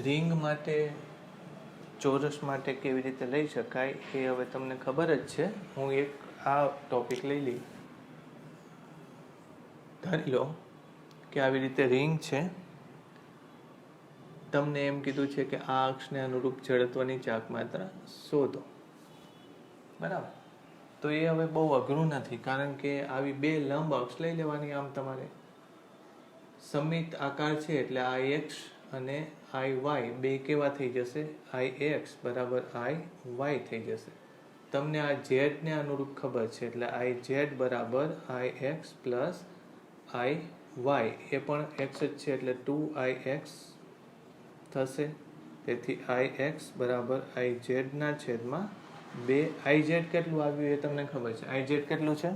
રિંગ માટે, ચોરસ માટે કેવી રીતે લઈ શકાય એ હવે તમને ખબર જ છે. હું એક આ ટોપિક લઈ લઈ. ધારી લો કે આવી રીતે રિંગ છે. તમને એમ કીધું છે કે આ અક્ષને અનુરૂપ જડત્વની ચાક માત્રા શોધો, બરાબર. તો એ હવે બહુ અઘરું નથી, કારણ કે આવી બે લંબ અક્ષ લઈ લેવાની. આમ તમારે સમિત આકાર છે, એટલે IX અને IY બે કેવા થઈ જશે? IX બરાબર IY થઈ જશે. તમને આ Z ને અનુરૂપ ખબર છે, એટલે IZ બરાબર IX પ્લસ IY. એ પણ X જ છે, એટલે 2IX થશે. તેથી IX બરાબર IZ ના છેદમાં બે આઈ ઝેડ કેટલું આવ્યું એ તમને ખબર છે. આઈ ઝેડ કેટલું છે?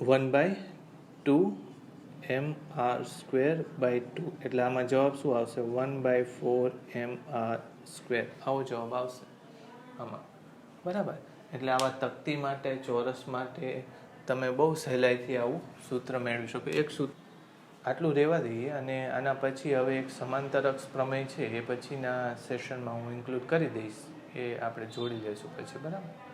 1/2 mr²/2. એટલે આમાં જવાબ શું આવશે? 1/4 mr². આવો જવાબ આવશે આમાં, બરાબર. એટલે આવા તકતી માટે, ચોરસ માટે તમે બહુ સહેલાઈથી આવું સૂત્ર મેળવી શકો. એક સૂત્ર આટલું રહેવા દઈએ અને આના પછી હવે એક સમાંતરક્ષ પ્રમેય છે એ પછીના સેશનમાં હું ઇન્ક્લુડ કરી દઈશ. એ આપણે જોડી લઈશું પછી, બરાબર.